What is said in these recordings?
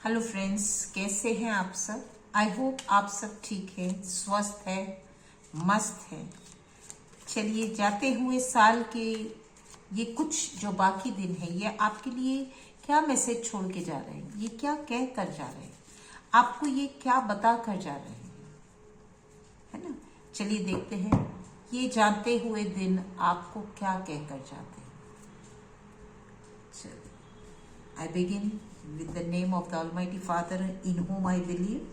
Hello friends, कैसे हैं आप सब। आई होप आप सब ठीक है, स्वस्थ है, मस्त है। चलिए, जाते हुए साल के ये कुछ जो बाकी दिन है, ये आपके लिए क्या मैसेज छोड़ के जा रहे हैं, ये क्या कह कर जा रहे हैं, आपको ये क्या बता कर जा रहे हैं, है ना। चलिए देखते हैं ये जाते हुए दिन आपको क्या कह कर जाते हैं। चलिए, I begin with the name of the Almighty Father in whom I believe.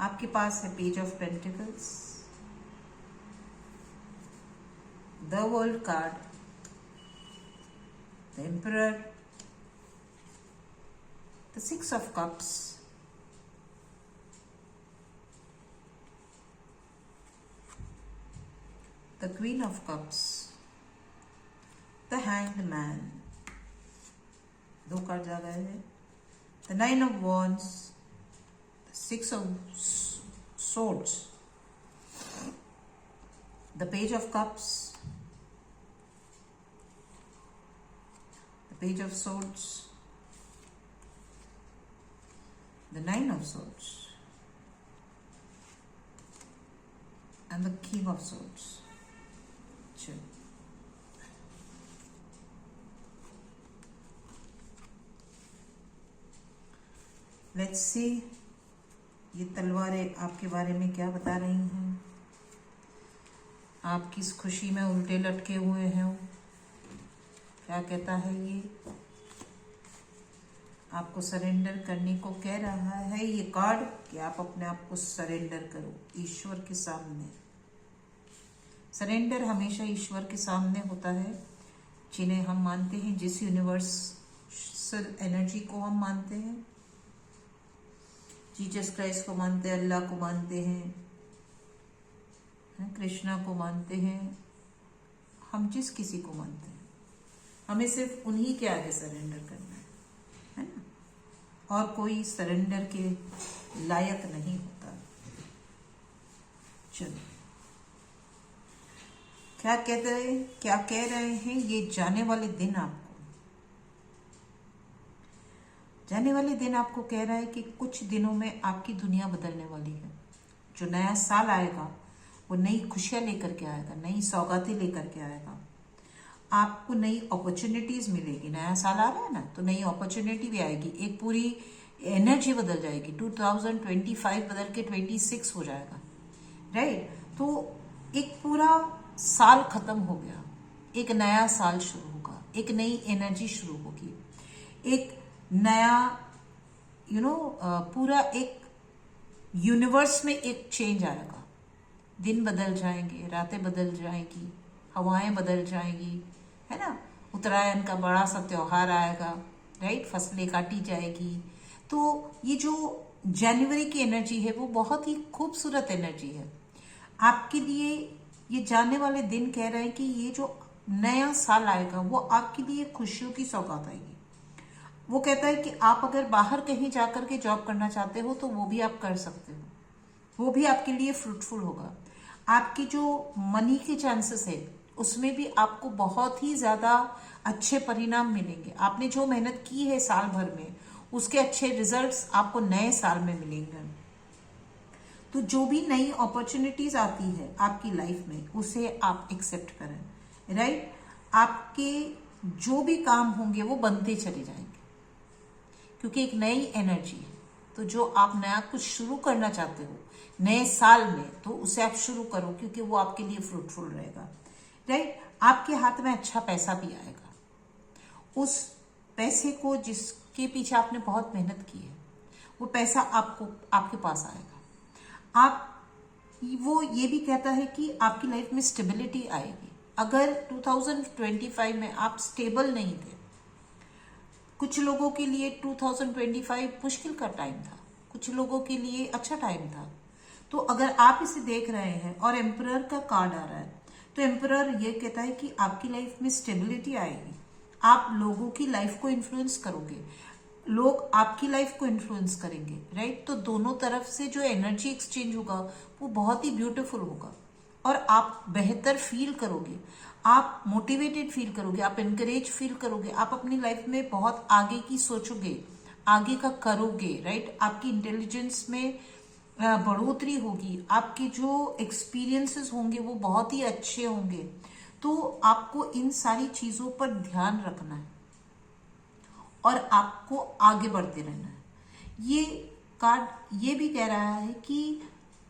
आपके पास है page of pentacles, the world card, the emperor, the six of cups, the Queen of Cups, the Hanged Man, दो card आ गए हैं, the Nine of Wands, the Six of Swords, the Page of Cups, the Page of Swords, the Nine of Swords, and the King of Swords. Let's see ये तलवारें आपके बारे में क्या बता रही हैं। आप किस खुशी में उल्टे लटके हुए हैं, क्या कहता है ये। आपको सरेंडर करने को कह रहा है ये कार्ड कि आप अपने आप को सरेंडर करो ईश्वर के सामने। सरेंडर हमेशा ईश्वर के सामने होता है, जिन्हें हम मानते हैं, जिस यूनिवर्सल एनर्जी को हम मानते हैं, जीसस क्राइस्ट को मानते हैं, अल्लाह को मानते हैं, कृष्णा को मानते हैं, हम जिस किसी को मानते हैं, हमें सिर्फ उन्हीं के आगे सरेंडर करना है ना। और कोई सरेंडर के लायक नहीं होता। चलो, क्या कह रहे हैं ये जाने वाले दिन आपको कह रहा है कि कुछ दिनों में आपकी दुनिया बदलने वाली है। जो नया साल आएगा वो नई खुशियां लेकर के आएगा, नई सौगातें लेकर के आएगा। आपको नई अपॉर्चुनिटीज मिलेगी। नया साल आ रहा है ना, तो नई अपॉर्चुनिटी भी आएगी। एक पूरी एनर्जी बदल जाएगी। 2025 बदल के 26 हो जाएगा, राइट। तो एक पूरा साल खत्म हो गया, एक नया साल शुरू होगा, एक नई एनर्जी शुरू होगी, एक नया पूरा एक यूनिवर्स में एक चेंज आएगा। दिन बदल जाएंगे, रातें बदल जाएंगी, हवाएं बदल जाएंगी, है ना। उत्तरायण का बड़ा सा त्योहार आएगा, राइट। फसलें काटी जाएगी। तो ये जो जनवरी की एनर्जी है वो बहुत ही खूबसूरत एनर्जी है आपके लिए। ये जाने वाले दिन कह रहे हैं कि ये जो नया साल आएगा वो आपके लिए खुशियों की सौगात आएगी। वो कहता है कि आप अगर बाहर कहीं जाकर के जॉब करना चाहते हो तो वो भी आप कर सकते हो, वो भी आपके लिए फ्रूटफुल होगा। आपकी जो मनी के चांसेस है उसमें भी आपको बहुत ही ज्यादा अच्छे परिणाम मिलेंगे। आपने जो मेहनत की है साल भर में, उसके अच्छे रिजल्ट्स आपको नए साल में मिलेंगे। तो जो भी नई अपॉर्चुनिटीज आती है आपकी लाइफ में, उसे आप एक्सेप्ट करें, राइट। आपके जो भी काम होंगे वो बनते चले जाएंगे, क्योंकि एक नई एनर्जी है। तो जो आप नया कुछ शुरू करना चाहते हो नए साल में, तो उसे आप शुरू करो, क्योंकि वो आपके लिए फ्रूटफुल रहेगा, राइट। आपके हाथ में अच्छा पैसा भी आएगा। उस पैसे को जिसके पीछे आपने बहुत मेहनत की है, वो पैसा आपके पास आएगा। वो ये भी कहता है कि आपकी लाइफ में स्टेबिलिटी आएगी। अगर 2025 में आप स्टेबल नहीं थे, कुछ लोगों के लिए 2025 मुश्किल का टाइम था, कुछ लोगों के लिए अच्छा टाइम था। तो अगर आप इसे देख रहे हैं और एम्परर का कार्ड आ रहा है, तो एम्परर ये कहता है कि आपकी लाइफ में स्टेबिलिटी आएगी। आप लोगों की लाइफ को इन्फ्लुएंस करोगे, लोग आपकी लाइफ को इन्फ्लुएंस करेंगे, राइट। तो दोनों तरफ से जो एनर्जी एक्सचेंज होगा वो बहुत ही ब्यूटीफुल होगा और आप बेहतर फील करोगे। आप मोटिवेटेड फील करोगे, आप इनकरेज फील करोगे, आप अपनी लाइफ में बहुत आगे की सोचोगे, आगे का करोगे, राइट। आपकी इंटेलिजेंस में बढ़ोतरी होगी, आपके जो एक्सपीरियंसेस होंगे वो बहुत ही अच्छे होंगे। तो आपको इन सारी चीजों पर ध्यान रखना है और आपको आगे बढ़ते रहना है। ये कार्ड ये भी कह रहा है कि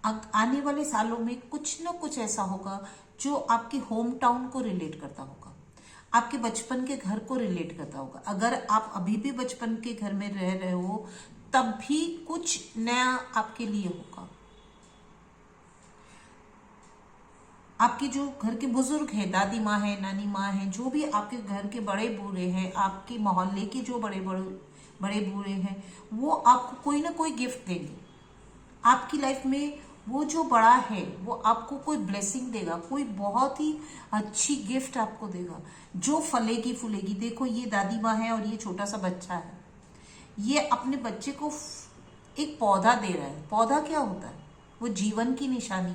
आने वाले सालों में कुछ ना कुछ ऐसा होगा जो आपके होम टाउन को रिलेट करता होगा, आपके बचपन के घर को रिलेट करता होगा। अगर आप अभी भी बचपन के घर में रह रहे हो तब भी कुछ नया आपके लिए होगा। आपके जो घर के बुजुर्ग हैं, दादी माँ है, नानी माँ है, जो भी आपके घर के बड़े बूढ़े हैं, आपके मोहल्ले के जो बड़े बूढ़े हैं, वो आपको कोई ना कोई गिफ्ट देंगे। आपकी लाइफ में वो जो बड़ा है वो आपको कोई ब्लेसिंग देगा, कोई बहुत ही अच्छी गिफ्ट आपको देगा जो फलेगी फूलेगी। देखो ये दादी माँ है और ये छोटा सा बच्चा है, ये अपने बच्चे को एक पौधा दे रहा है। पौधा क्या होता है? वो जीवन की निशानी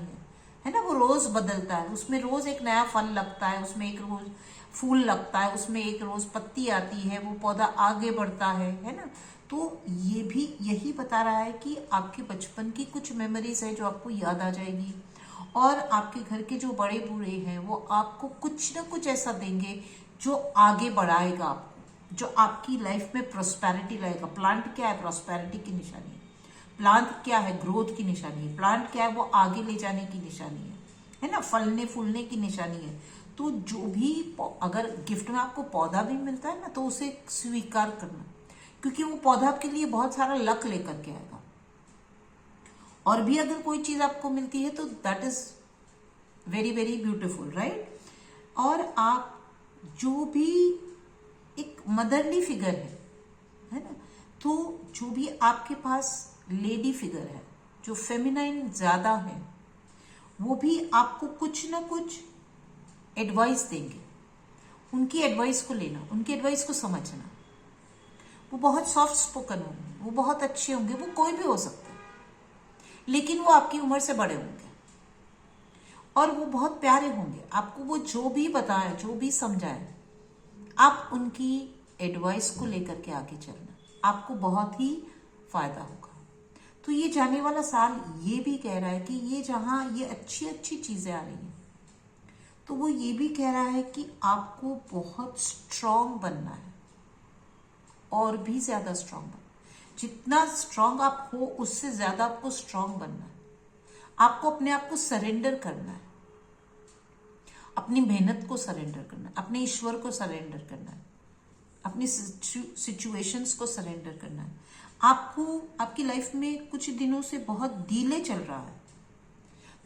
है ना। वो रोज बदलता है, उसमें रोज एक नया फल लगता है, उसमें एक रोज फूल लगता है, उसमें एक रोज पत्ती आती है, वो पौधा आगे बढ़ता है ना। तो ये भी यही बता रहा है कि आपके बचपन की कुछ मेमोरीज है जो आपको याद आ जाएगी, और आपके घर के जो बड़े बूढ़े हैं वो आपको कुछ ना कुछ ऐसा देंगे जो आगे बढ़ाएगा आपको, जो आपकी लाइफ में प्रोस्पेरिटी लाएगा। प्लांट क्या है? प्रोस्पेरिटी की निशानी है। प्लांट क्या है? ग्रोथ की निशानी है। प्लांट क्या है? वो आगे ले जाने की निशानी है ना, फलने फूलने की निशानी है। तो जो भी अगर गिफ्ट में आपको पौधा भी मिलता है ना तो उसे स्वीकार करना, क्योंकि वो पौधा आपके लिए बहुत सारा लक लेकर के आएगा। और भी अगर कोई चीज आपको मिलती है तो that is very very beautiful, right. और आप जो भी एक मदरली फिगर है ना, तो जो भी आपके पास लेडी फिगर है, जो फेमिनाइन ज्यादा है, वो भी आपको कुछ ना कुछ एडवाइस देंगे। उनकी एडवाइस को लेना, उनकी एडवाइस को समझना। वो बहुत सॉफ्ट स्पोकन होंगे, वो बहुत अच्छे होंगे, वो कोई भी हो सकता है, लेकिन वो आपकी उम्र से बड़े होंगे और वो बहुत प्यारे होंगे। आपको वो जो भी बताए, जो भी समझाए, आप उनकी एडवाइस को लेकर के आगे चलना, आपको बहुत ही फायदा होगा। तो ये जाने वाला साल ये भी कह रहा है कि ये जहां ये अच्छी अच्छी चीजें आ रही हैं, तो वो ये भी कह रहा है कि आपको बहुत स्ट्रांग बनना है, और भी ज्यादा स्ट्रांग बनना। जितना स्ट्रांग आप हो उससे ज्यादा आपको स्ट्रांग बनना है। आपको अपने आप को सरेंडर करना है, अपनी मेहनत को सरेंडर करना है, अपने ईश्वर को सरेंडर करना है, अपनी सिचुएशंस को सरेंडर करना है। आपको आपकी लाइफ में कुछ दिनों से बहुत डीले चल रहा है,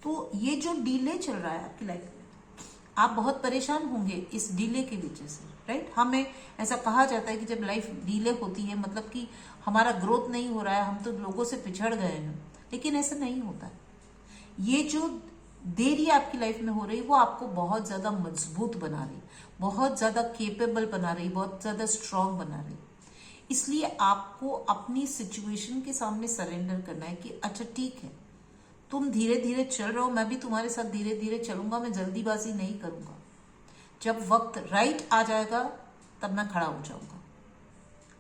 तो ये जो डीले चल रहा है आपकी लाइफ में, आप बहुत परेशान होंगे इस डीले की वजह से, राइट। हमें ऐसा कहा जाता है कि जब लाइफ डीले होती है मतलब कि हमारा ग्रोथ नहीं हो रहा है, हम तो लोगों से पिछड़ गए हैं, लेकिन ऐसा नहीं होता है। ये जो देरी आपकी लाइफ में हो रही वो आपको बहुत ज्यादा मजबूत बना रही, बहुत ज्यादा केपेबल बना रही, बहुत ज्यादा स्ट्रांग बना रही। इसलिए आपको अपनी सिचुएशन के सामने सरेंडर करना है कि अच्छा ठीक है, तुम धीरे धीरे चल रहे हो, मैं भी तुम्हारे साथ धीरे धीरे चलूंगा, मैं जल्दीबाजी नहीं करूंगा। जब वक्त राइट आ जाएगा तब मैं खड़ा हो जाऊंगा।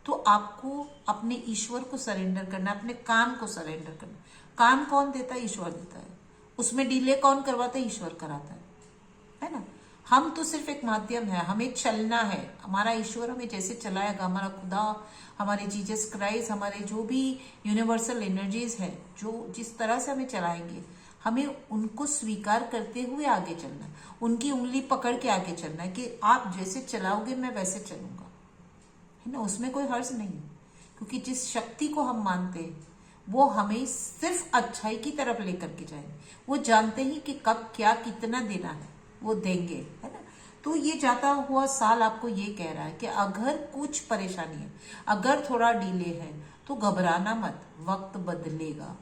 तो आपको अपने ईश्वर को सरेंडर करना, अपने काम को सरेंडर करना। काम कौन देता है? ईश्वर देता है। उसमें डिले कौन करवाता है? ईश्वर कराता है ना। हम तो सिर्फ एक माध्यम है, हमें चलना है। हमारा ईश्वर हमें जैसे चलाएगा, हमारा खुदा, हमारे जीसस क्राइस्ट, हमारे जो भी यूनिवर्सल एनर्जीज है, जो जिस तरह से हमें चलाएंगे, हमें उनको स्वीकार करते हुए आगे चलना है, उनकी उंगली पकड़ के आगे चलना है कि आप जैसे चलाओगे मैं वैसे चलूंगा, है ना। उसमें कोई हर्ज नहीं, क्योंकि जिस शक्ति को हम मानते हैं वो हमें सिर्फ अच्छाई की तरफ लेकर के जाएंगे। वो जानते ही कि कब क्या कितना देना है, वो देंगे, है ना। तो ये जाता हुआ साल आपको ये कह रहा है कि अगर कुछ परेशानी है, अगर थोड़ा डिले है, तो घबराना मत। वक्त बदलेगा,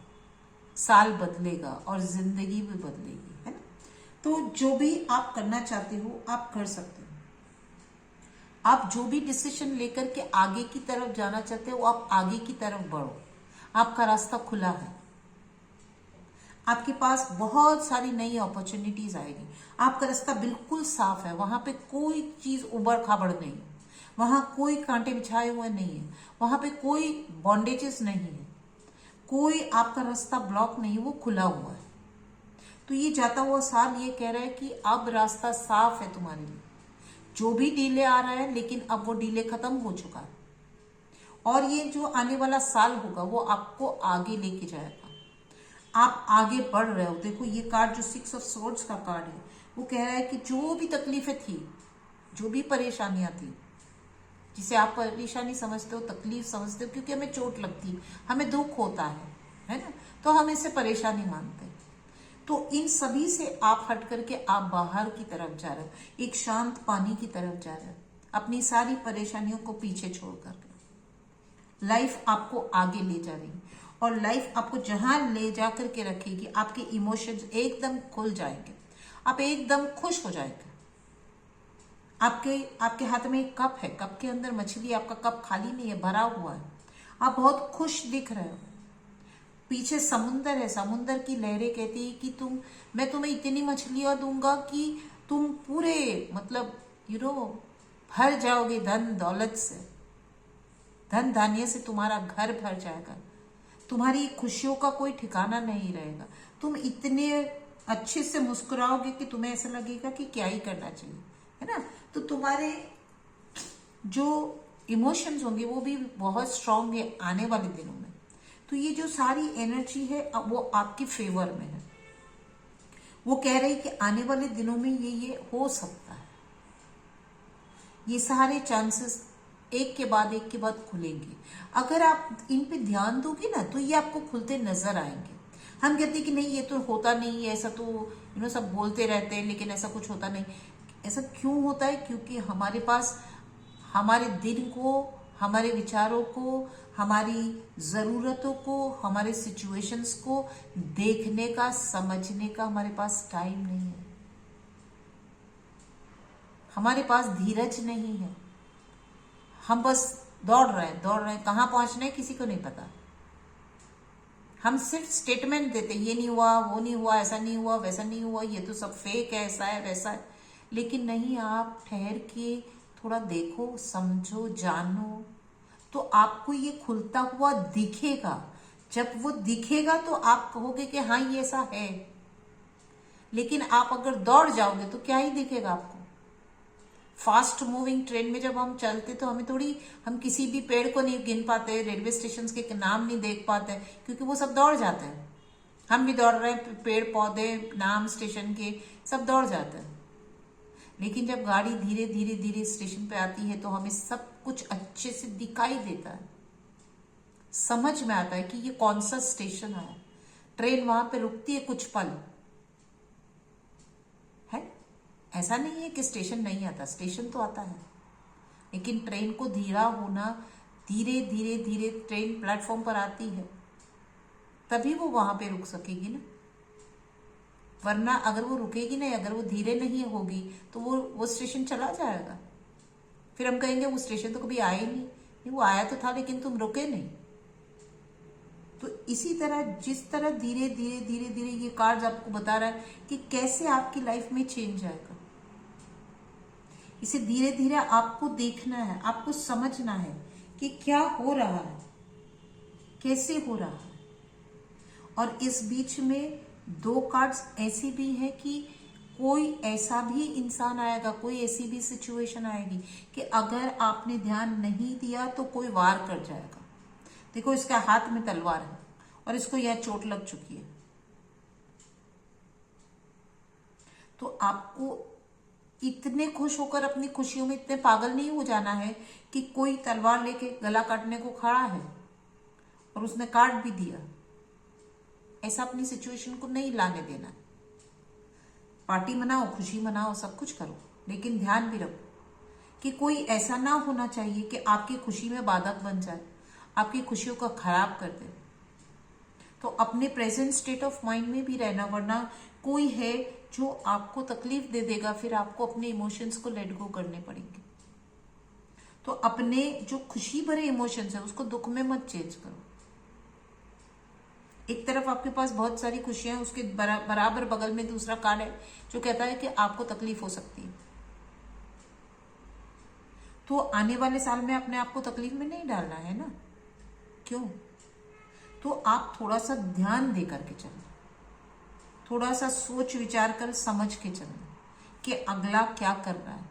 साल बदलेगा और जिंदगी भी बदलेगी, है ना। तो जो भी आप करना चाहते हो आप कर सकते हो। आप जो भी डिसीजन लेकर के आगे की तरफ जाना चाहते हो आप आगे की तरफ बढ़ो। आपका रास्ता खुला है। आपके पास बहुत सारी नई अपॉर्चुनिटीज आएगी। आपका रास्ता बिल्कुल साफ है, वहां पे कोई चीज उबड़ खाबड़ नहीं, वहां कोई कांटे बिछाए हुए नहीं है, वहां पे कोई बॉन्डेजेस नहीं है, कोई आपका रास्ता ब्लॉक नहीं, वो खुला हुआ है। तो ये जाता हुआ साल ये कह रहा है कि अब रास्ता साफ है तुम्हारे लिए। जो भी डिले आ रहा है, लेकिन अब वो डिले खत्म हो चुका है, और ये जो आने वाला साल होगा वो आपको आगे लेके जाएगा। आप आगे बढ़ रहे हो। देखो ये कार्ड जो 6 ऑफ सोर्ड्स का कार्ड है, वो कह रहा है कि जो भी तकलीफें थी, जो भी परेशानियां थी, जिसे आप परेशानी समझते हो, तकलीफ समझते हो, क्योंकि हमें चोट लगती, हमें दुख होता है ना, तो हम इसे परेशानी मानते हैं। तो इन सभी से आप हट करके आप बाहर की तरफ जा रहे हो, एक शांत पानी की तरफ जा रहे हो, अपनी सारी परेशानियों को पीछे छोड़ कर। लाइफ आपको आगे ले जा रही है, और लाइफ आपको जहां ले जा करके रखेगी, आपके इमोशंस एकदम खुल जाएंगे, आप एकदम खुश हो जाएंगे। आपके हाथ में एक कप है, कप के अंदर मछली, आपका कप खाली नहीं है, भरा हुआ है, आप बहुत खुश दिख रहे हो। पीछे समुंदर है, समुंदर की लहरें कहती है कि मैं तुम्हें इतनी मछलियां दूंगा कि तुम पूरे मतलब भर जाओगे धन दौलत से, धन धान्य से तुम्हारा घर भर जाएगा, तुम्हारी खुशियों का कोई ठिकाना नहीं रहेगा, तुम इतने अच्छे से मुस्कुराओगे कि तुम्हें ऐसा लगेगा कि क्या ही करना चाहिए, है ना। तो तुम्हारे जो इमोशंस होंगे वो भी बहुत स्ट्रांग है आने वाले दिनों में। तो ये जो सारी एनर्जी है वो आपके फेवर में है। वो कह रही कि आने वाले दिनों में ये हो सकता है, ये सारे चांसेस एक के बाद खुलेंगे। अगर आप इन पे ध्यान दोगे ना, तो ये आपको खुलते नजर आएंगे। हम कहते हैं कि नहीं ये तो होता नहीं है, ऐसा तो सब बोलते रहते हैं, लेकिन ऐसा कुछ होता नहीं। ऐसा क्यों होता है? क्योंकि हमारे पास हमारे दिन को, हमारे विचारों को, हमारी जरूरतों को, हमारे सिचुएशंस को देखने का, समझने का हमारे पास टाइम नहीं है, हमारे पास धीरज नहीं है। हम बस दौड़ रहे हैं, कहाँ पहुंचना है किसी को नहीं पता। हम सिर्फ स्टेटमेंट देते, ये नहीं हुआ, वो नहीं हुआ, ऐसा नहीं हुआ, वैसा नहीं हुआ, ये तो सब फेक है, ऐसा है वैसा है। लेकिन नहीं, आप ठहर के थोड़ा देखो, समझो, जानो, तो आपको ये खुलता हुआ दिखेगा। जब वो दिखेगा तो आप कहोगे कि हाँ ये ऐसा है। लेकिन आप अगर दौड़ जाओगे तो क्या ही दिखेगा आपको। फास्ट मूविंग ट्रेन में जब हम चलते तो हम किसी भी पेड़ को नहीं गिन पाते, रेलवे स्टेशन के नाम नहीं देख पाते, क्योंकि वो सब दौड़ जाते हैं। हम भी दौड़ रहे हैं, पेड़ पौधे, नाम स्टेशन के सब दौड़ जाते हैं। लेकिन जब गाड़ी धीरे धीरे धीरे स्टेशन पे आती है तो हमें सब कुछ अच्छे से दिखाई देता है, समझ में आता है कि ये कौन सा स्टेशन है। ट्रेन वहां पे रुकती है कुछ पल, है ऐसा नहीं है कि स्टेशन नहीं आता, स्टेशन तो आता है। लेकिन ट्रेन को धीरा होना, धीरे धीरे धीरे ट्रेन प्लेटफॉर्म पर आती है, तभी वो वहां पे रुक सकेगी ना। वरना अगर वो रुकेगी नहीं, अगर वो धीरे नहीं होगी, तो वो स्टेशन चला जाएगा। फिर हम कहेंगे वो स्टेशन तो कभी आया ही नहीं, वो आया तो था लेकिन तुम रुके नहीं। तो इसी तरह, जिस तरह धीरे धीरे धीरे धीरे ये कार्ड आपको बता रहा है कि कैसे आपकी लाइफ में चेंज आएगा, इसे धीरे धीरे आपको देखना है, आपको समझना है कि क्या हो रहा है, कैसे हो रहा है। और इस बीच में 2 कार्ड्स ऐसी भी है कि कोई ऐसा भी इंसान आएगा, कोई ऐसी भी सिचुएशन आएगी कि अगर आपने ध्यान नहीं दिया तो कोई वार कर जाएगा। देखो इसके हाथ में तलवार है और इसको यह चोट लग चुकी है। तो आपको इतने खुश होकर अपनी खुशियों में इतने पागल नहीं हो जाना है कि कोई तलवार लेके गला काटने को खड़ा है और उसने काट भी दिया। ऐसा अपनी सिचुएशन को नहीं लाने देना। पार्टी मनाओ, खुशी मनाओ, सब कुछ करो, लेकिन ध्यान भी रखो कि कोई ऐसा ना होना चाहिए कि आपकी खुशी में बाधक बन जाए, आपकी खुशियों को खराब कर दे। तो अपने प्रेजेंट स्टेट ऑफ माइंड में भी रहना, वरना कोई है जो आपको तकलीफ दे देगा, फिर आपको अपने इमोशंस को लेट गो करने पड़ेंगे। तो अपने जो खुशी भरे इमोशंस है उसको दुख में मत चेंज करो। एक तरफ आपके पास बहुत सारी खुशियां हैं, उसके बराबर बगल में दूसरा कार्ड है जो कहता है कि आपको तकलीफ हो सकती है। तो आने वाले साल में अपने आप को तकलीफ में नहीं डालना है ना। क्यों? तो आप थोड़ा सा ध्यान दे करके चलना, थोड़ा सा सोच विचार कर समझ के चलना कि अगला क्या कर रहा है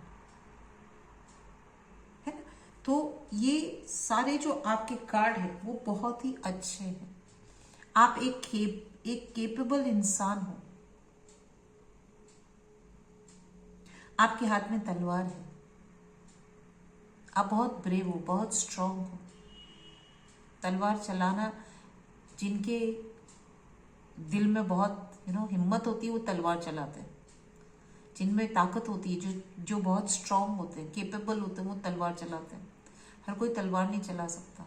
ना। तो ये सारे जो आपके कार्ड है वो बहुत ही अच्छे हैं। आप एक केपेबल इंसान हो, आपके हाथ में तलवार है, आप बहुत ब्रेव हो, बहुत स्ट्रांग हो। तलवार चलाना, जिनके दिल में बहुत हिम्मत होती है वो तलवार चलाते हैं। जिनमें ताकत होती है, जो बहुत स्ट्रांग होते हैं, केपेबल होते हैं, वो तलवार चलाते हैं। हर कोई तलवार नहीं चला सकता।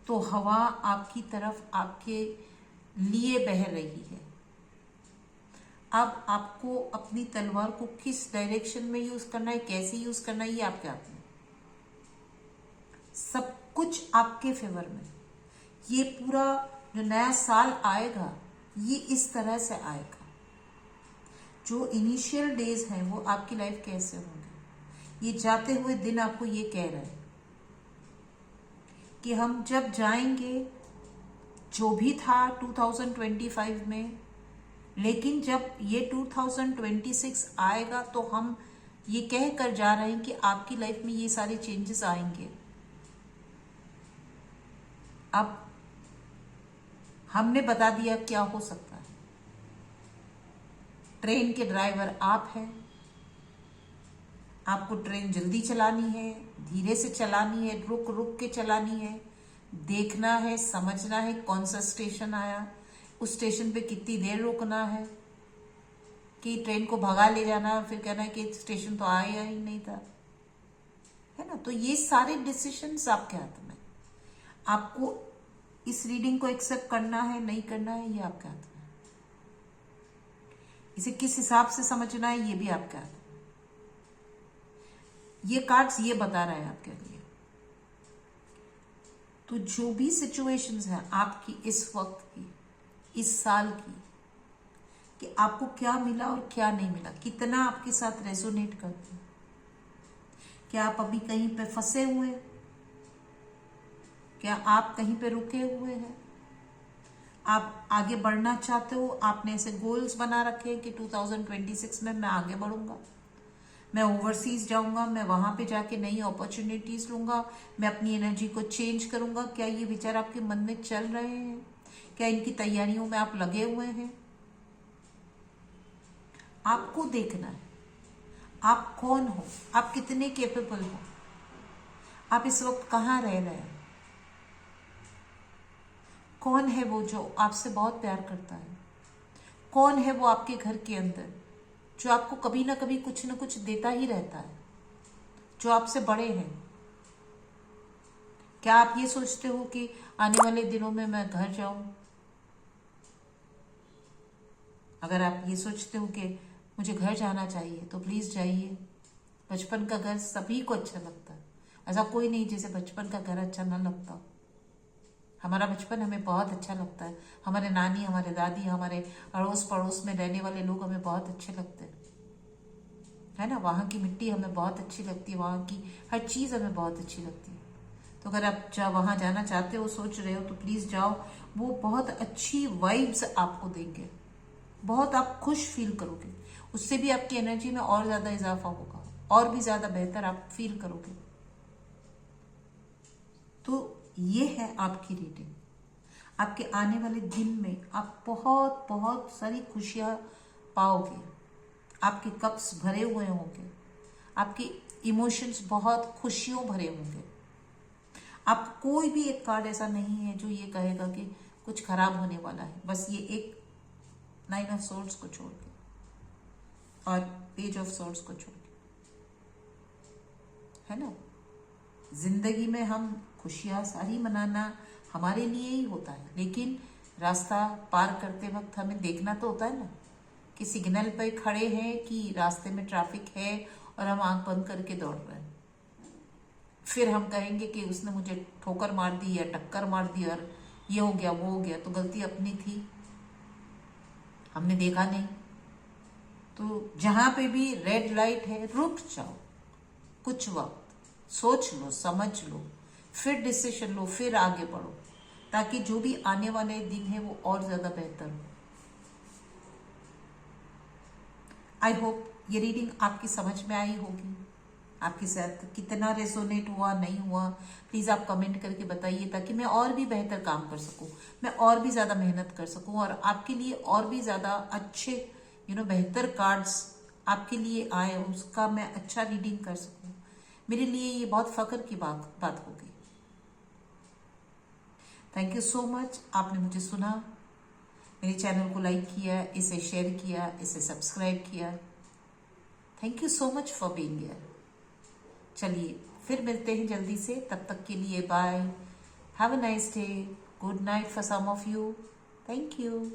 तो हवा आपकी तरफ आपके लिए बह रही है। अब आपको अपनी तलवार को किस डायरेक्शन में यूज करना है, कैसे यूज करना है, ये आपके हाथ में। सब कुछ आपके फेवर में। ये पूरा जो नया साल आएगा ये इस तरह से आएगा। जो इनिशियल डेज हैं वो आपकी लाइफ कैसे होंगे, ये जाते हुए दिन आपको ये कह रहे हैं कि हम जब जाएंगे, जो भी था 2025 में, लेकिन जब ये 2026 आएगा तो हम ये कह कर जा रहे हैं कि आपकी लाइफ में ये सारे चेंजेस आएंगे। अब हमने बता दिया क्या हो सकता है। ट्रेन के ड्राइवर आप हैं। आपको ट्रेन जल्दी चलानी है, धीरे से चलानी है, रुक रुक के चलानी है, देखना है, समझना है कौन सा स्टेशन आया, उस स्टेशन पे कितनी देर रुकना है, कि ट्रेन को भगा ले जाना फिर कहना है कि स्टेशन तो आया ही नहीं था, है ना। तो ये सारे डिसीजंस आपके हाथ में। आपको इस रीडिंग को एक्सेप्ट करना है, नहीं करना है, ये आपके हाथ में। इसे किस हिसाब से समझना है, ये भी आपके हाथ में। ये कार्ड्स ये बता रहा है आपके लिए। तो जो भी सिचुएशंस हैं आपकी इस वक्त की, इस साल की, कि आपको क्या मिला और क्या नहीं मिला, कितना आपके साथ रेजोनेट करते हैं। क्या आप अभी कहीं पे फंसे हुए हैं? क्या आप कहीं पे रुके हुए हैं? आप आगे बढ़ना चाहते हो? आपने ऐसे गोल्स बना रखे हैं कि 2026 में मैं आगे बढ़ूंगा, मैं ओवरसीज जाऊंगा, मैं वहां पे जाके नई अपॉर्चुनिटीज लूंगा, मैं अपनी एनर्जी को चेंज करूंगा। क्या ये विचार आपके मन में चल रहे हैं? क्या इनकी तैयारियों में आप लगे हुए हैं? आपको देखना है आप कौन हो, आप कितने केपेबल हो, आप इस वक्त कहाँ रह रहे हैं, कौन है वो जो आपसे बहुत प्यार करता है, कौन है वो आपके घर के अंदर जो आपको कभी ना कभी कुछ ना कुछ देता ही रहता है, जो आपसे बड़े हैं। क्या आप ये सोचते हो कि आने वाले दिनों में मैं घर जाऊं? अगर आप ये सोचते हो कि मुझे घर जाना चाहिए तो प्लीज जाइए। बचपन का घर सभी को अच्छा लगता है, ऐसा कोई नहीं जिसे बचपन का घर अच्छा ना लगता। हमारा बचपन हमें बहुत अच्छा लगता है। हमारे नानी, हमारे दादी, हमारे अड़ोस पड़ोस में रहने वाले लोग हमें बहुत अच्छे लगते हैं, है ना। वहाँ की मिट्टी हमें बहुत अच्छी लगती है, वहाँ की हर चीज़ हमें बहुत अच्छी लगती है। तो अगर आप वहाँ जाना चाहते हो, सोच रहे हो, तो प्लीज़ जाओ। वो बहुत अच्छी वाइब्स आपको देंगे, बहुत आप खुश फील करोगे। उससे भी आपकी एनर्जी में और ज़्यादा इजाफा होगा, और भी ज़्यादा बेहतर आप फील करोगे। तो ये है आपकी रीडिंग। आपके आने वाले दिन में आप बहुत बहुत सारी खुशियाँ पाओगे। आपके कप्स भरे हुए होंगे, आपके इमोशंस बहुत खुशियों भरे होंगे। आप कोई भी एक कार्ड ऐसा नहीं है जो ये कहेगा कि कुछ खराब होने वाला है। बस ये एक 9 ऑफ सोर्ड्स को छोड़ के और पेज ऑफ सोर्ड्स को छोड़ के, है ना। जिंदगी में हम खुशियाँ सारी मनाना हमारे लिए ही होता है, लेकिन रास्ता पार करते वक्त हमें देखना तो होता है ना कि सिग्नल पे खड़े हैं कि रास्ते में ट्रैफिक है और हम आंख बंद करके दौड़ रहे हैं। फिर हम कहेंगे कि उसने मुझे ठोकर मार दी या टक्कर मार दी और ये हो गया वो हो गया, तो गलती अपनी थी, हमने देखा नहीं। तो जहां पे भी रेड लाइट है रुक जाओ, कुछ वक्त सोच लो, समझ लो, फिर डिसीजन लो, फिर आगे बढ़ो, ताकि जो भी आने वाले दिन है वो और ज्यादा बेहतर हो। आई होप ये रीडिंग आपकी समझ में आई होगी, आपके साथ कितना रेजोनेट हुआ नहीं हुआ, प्लीज आप कमेंट करके बताइए, ताकि मैं और भी बेहतर काम कर सकूं, मैं और भी ज्यादा मेहनत कर सकूं और आपके लिए और भी ज्यादा अच्छे बेहतर कार्ड्स आपके लिए आए, उसका मैं अच्छा रीडिंग कर सकूं। मेरे लिए ये बहुत फख्र की बात होगी। थैंक यू सो मच, आपने मुझे सुना, मेरे चैनल को लाइक किया, इसे शेयर किया, इसे सब्सक्राइब किया। Thank you so much for being here. चलिए फिर मिलते हैं जल्दी से, तब तक के लिए bye, have a nice day, good night for some of you, thank you.